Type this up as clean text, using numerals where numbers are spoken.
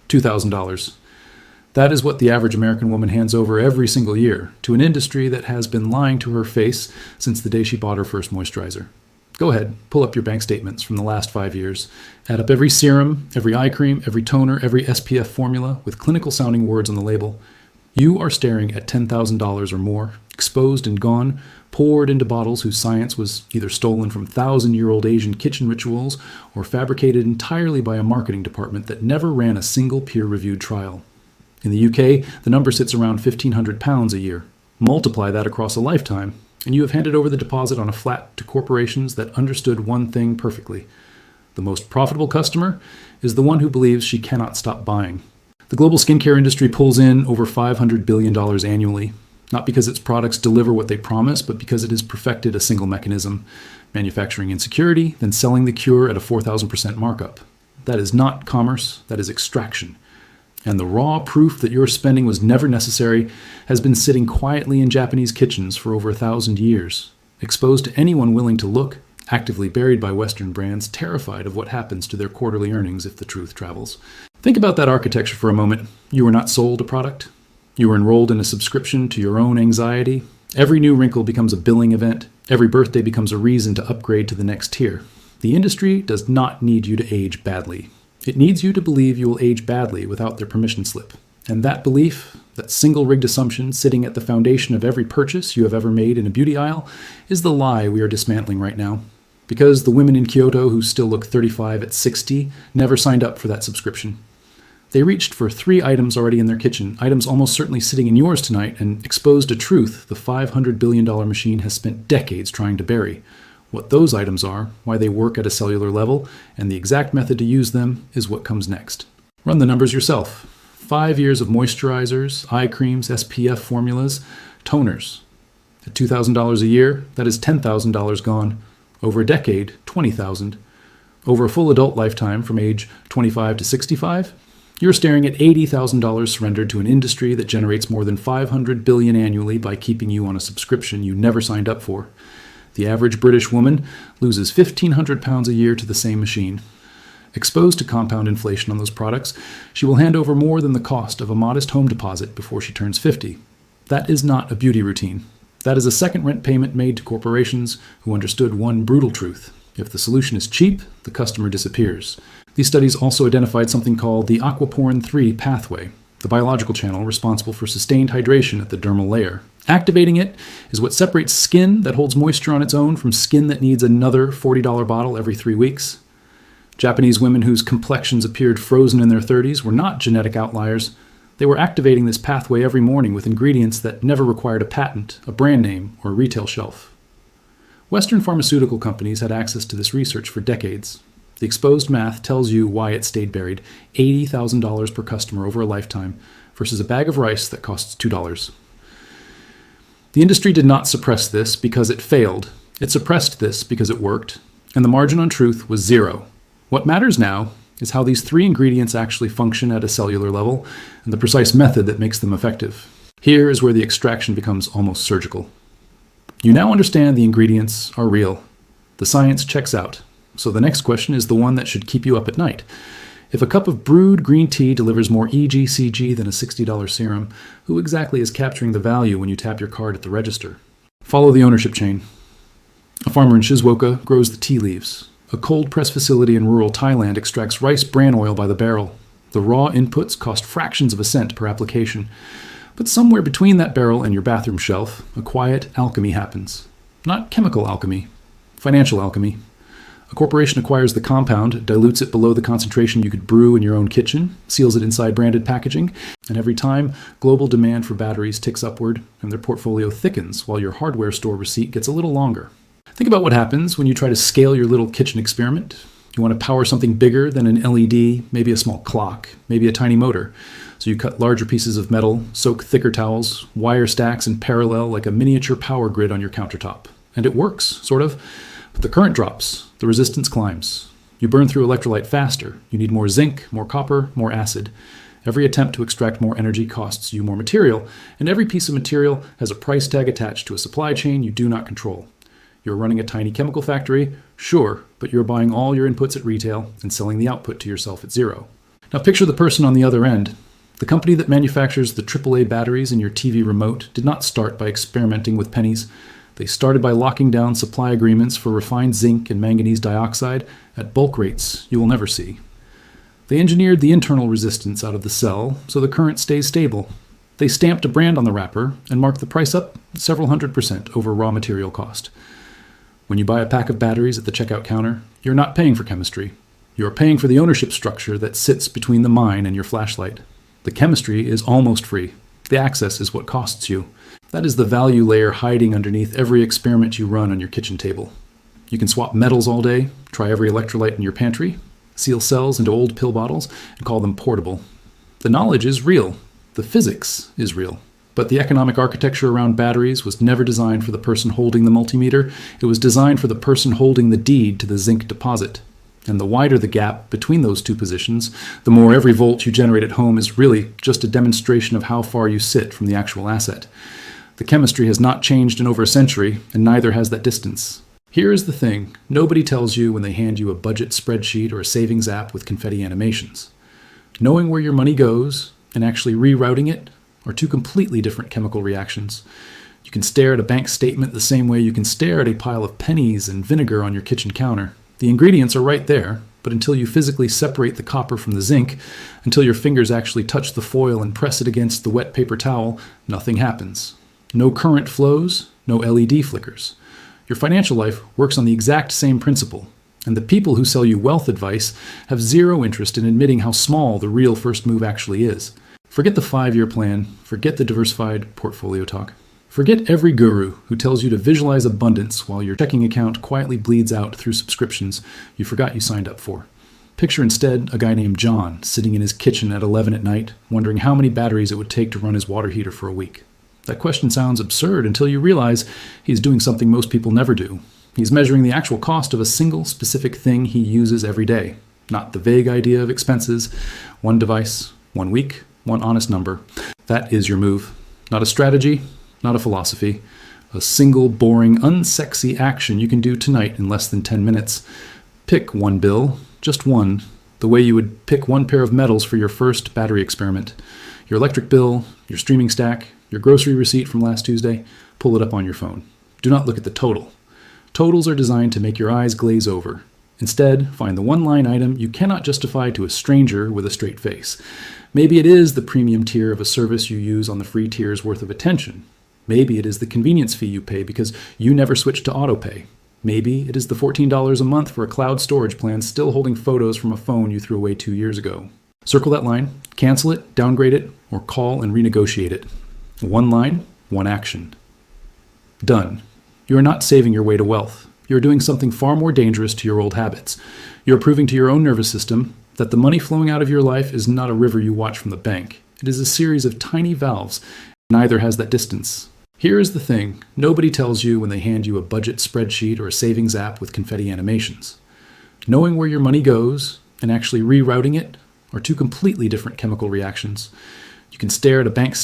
$2,000. That is what the average American woman hands over every single year to an industry that has been lying to her face since the day she bought her first moisturizer. Go ahead, pull up your bank statements from the last 5 years. Add up every serum, every eye cream, every toner, every SPF formula with clinical sounding words on the label. You are staring at $10,000 or more, exposed and gone, poured into bottles whose science was either stolen from 1,000-year-old Asian kitchen rituals or fabricated entirely by a marketing department that never ran a single peer-reviewed trial. In the UK, the number sits around £1,500 a year. Multiply that across a lifetime, and you have handed over the deposit on a flat to corporations that understood one thing perfectly. The most profitable customer is the one who believes she cannot stop buying. The global skincare industry pulls in over $500 billion annually, not because its products deliver what they promise, but because it has perfected a single mechanism, manufacturing insecurity, then selling the cure at a 4,000% markup. That is not commerce, that is extraction. And the raw proof that your spending was never necessary has been sitting quietly in Japanese kitchens for over 1,000 years, exposed to anyone willing to look, actively buried by Western brands, terrified of what happens to their quarterly earnings if the truth travels. Think about that architecture for a moment. You were not sold a product. You were enrolled in a subscription to your own anxiety. Every new wrinkle becomes a billing event. Every birthday becomes a reason to upgrade to the next tier. The industry does not need you to age badly. It needs you to believe you will age badly without their permission slip. And that belief, that single-rigged assumption sitting at the foundation of every purchase you have ever made in a beauty aisle, is the lie we are dismantling right now. Because the women in Kyoto who still look 35 at 60 never signed up for that subscription. They reached for 3 items already in their kitchen, items almost certainly sitting in yours tonight, and exposed a truth the $500 billion machine has spent decades trying to bury. What those items are, why they work at a cellular level, and the exact method to use them is what comes next. Run the numbers yourself. 5 years of moisturizers, eye creams, SPF formulas, toners. At $2,000 a year, that is $10,000 gone. Over a decade, $20,000. Over a full adult lifetime from age 25 to 65, you're staring at $80,000 surrendered to an industry that generates more than $500 billion annually by keeping you on a subscription you never signed up for. The average British woman loses 1,500 pounds a year to the same machine. Exposed to compound inflation on those products, she will hand over more than the cost of a modest home deposit before she turns 50. That is not a beauty routine. That is a second rent payment made to corporations who understood one brutal truth. If the solution is cheap, the customer disappears. These studies also identified something called the aquaporin 3 pathway, the biological channel responsible for sustained hydration at the dermal layer. Activating it is what separates skin that holds moisture on its own from skin that needs another $40 bottle every 3 weeks. Japanese women whose complexions appeared frozen in their 30s were not genetic outliers. They were activating this pathway every morning with ingredients that never required a patent, a brand name, or a retail shelf. Western pharmaceutical companies had access to this research for decades. The exposed math tells you why it stayed buried, $80,000 per customer over a lifetime versus a bag of rice that costs $2. The industry did not suppress this because it failed. It suppressed this because it worked, and the margin on truth was 0. What matters now is how these 3 ingredients actually function at a cellular level and the precise method that makes them effective. Here is where the extraction becomes almost surgical. You now understand the ingredients are real. The science checks out. So the next question is the one that should keep you up at night. If a cup of brewed green tea delivers more EGCG than a $60 serum, who exactly is capturing the value when you tap your card at the register? Follow the ownership chain. A farmer in Shizuoka grows the tea leaves. A cold press facility in rural Thailand extracts rice bran oil by the barrel. The raw inputs cost fractions of a cent per application. But somewhere between that barrel and your bathroom shelf, a quiet alchemy happens. Not chemical alchemy, financial alchemy. A corporation acquires the compound, dilutes it below the concentration you could brew in your own kitchen, seals it inside branded packaging, and every time, global demand for batteries ticks upward and their portfolio thickens while your hardware store receipt gets a little longer. Think about what happens when you try to scale your little kitchen experiment. You want to power something bigger than an LED, maybe a small clock, maybe a tiny motor. So you cut larger pieces of metal, soak thicker towels, wire stacks in parallel like a miniature power grid on your countertop. And it works, sort of. But the current drops, the resistance climbs. You burn through electrolyte faster. You need more zinc, more copper, more acid. Every attempt to extract more energy costs you more material, and every piece of material has a price tag attached to a supply chain you do not control. You're running a tiny chemical factory, sure, but you're buying all your inputs at retail and selling the output to yourself at 0. Now picture the person on the other end. The company that manufactures the AAA batteries in your TV remote did not start by experimenting with pennies. They started by locking down supply agreements for refined zinc and manganese dioxide at bulk rates you will never see. They engineered the internal resistance out of the cell so the current stays stable. They stamped a brand on the wrapper and marked the price up several $100s over raw material cost. When you buy a pack of batteries at the checkout counter, you're not paying for chemistry. You're paying for the ownership structure that sits between the mine and your flashlight. The chemistry is almost free. The access is what costs you. That is the value layer hiding underneath every experiment you run on your kitchen table. You can swap metals all day, try every electrolyte in your pantry, seal cells into old pill bottles, and call them portable. The knowledge is real. The physics is real. But the economic architecture around batteries was never designed for the person holding the multimeter. It was designed for the person holding the deed to the zinc deposit. And the wider the gap between those two positions, the more every volt you generate at home is really just a demonstration of how far you sit from the actual asset. The chemistry has not changed in over a century, and neither has that distance. Here is the thing nobody tells you when they hand you a budget spreadsheet or a savings app with confetti animations. Knowing where your money goes and actually rerouting it are two completely different chemical reactions. You can stare at a bank statement the same way you can stare at a pile of pennies and vinegar on your kitchen counter. The ingredients are right there, but until you physically separate the copper from the zinc, until your fingers actually touch the foil and press it against the wet paper towel, nothing happens. No current flows, no LED flickers. Your financial life works on the exact same principle, and the people who sell you wealth advice have zero interest in admitting how small the real first move actually is. Forget the 5-year plan, forget the diversified portfolio talk. Forget every guru who tells you to visualize abundance while your checking account quietly bleeds out through subscriptions you forgot you signed up for. Picture instead a guy named John sitting in his kitchen at 11 at night, wondering how many batteries it would take to run his water heater for a week. That question sounds absurd until you realize he's doing something most people never do. He's measuring the actual cost of a single specific thing he uses every day, not the vague idea of expenses. One device, 1 week, one honest number. That is your move. Not a strategy, not a philosophy. A single, boring, unsexy action you can do tonight in less than 10 minutes. Pick one bill, just one, the way you would pick one pair of metals for your first battery experiment. Your electric bill, your streaming stack, your grocery receipt from last Tuesday, pull it up on your phone. Do not look at the total. Totals are designed to make your eyes glaze over. Instead, find the one-line item you cannot justify to a stranger with a straight face. Maybe it is the premium tier of a service you use on the free tier's worth of attention. Maybe it is the convenience fee you pay because you never switched to autopay. Maybe it is the $14 a month for a cloud storage plan still holding photos from a phone you threw away 2 years ago. Circle that line, cancel it, downgrade it, or call and renegotiate it. One line, one action. Done. You are not saving your way to wealth. You are doing something far more dangerous to your old habits. You are proving to your own nervous system that the money flowing out of your life is not a river you watch from the bank. It is a series of tiny valves. Neither has that distance. Here is the thing nobody tells you when they hand you a budget spreadsheet or a savings app with confetti animations. Knowing where your money goes and actually rerouting it are two completely different chemical reactions. You can stare at a bank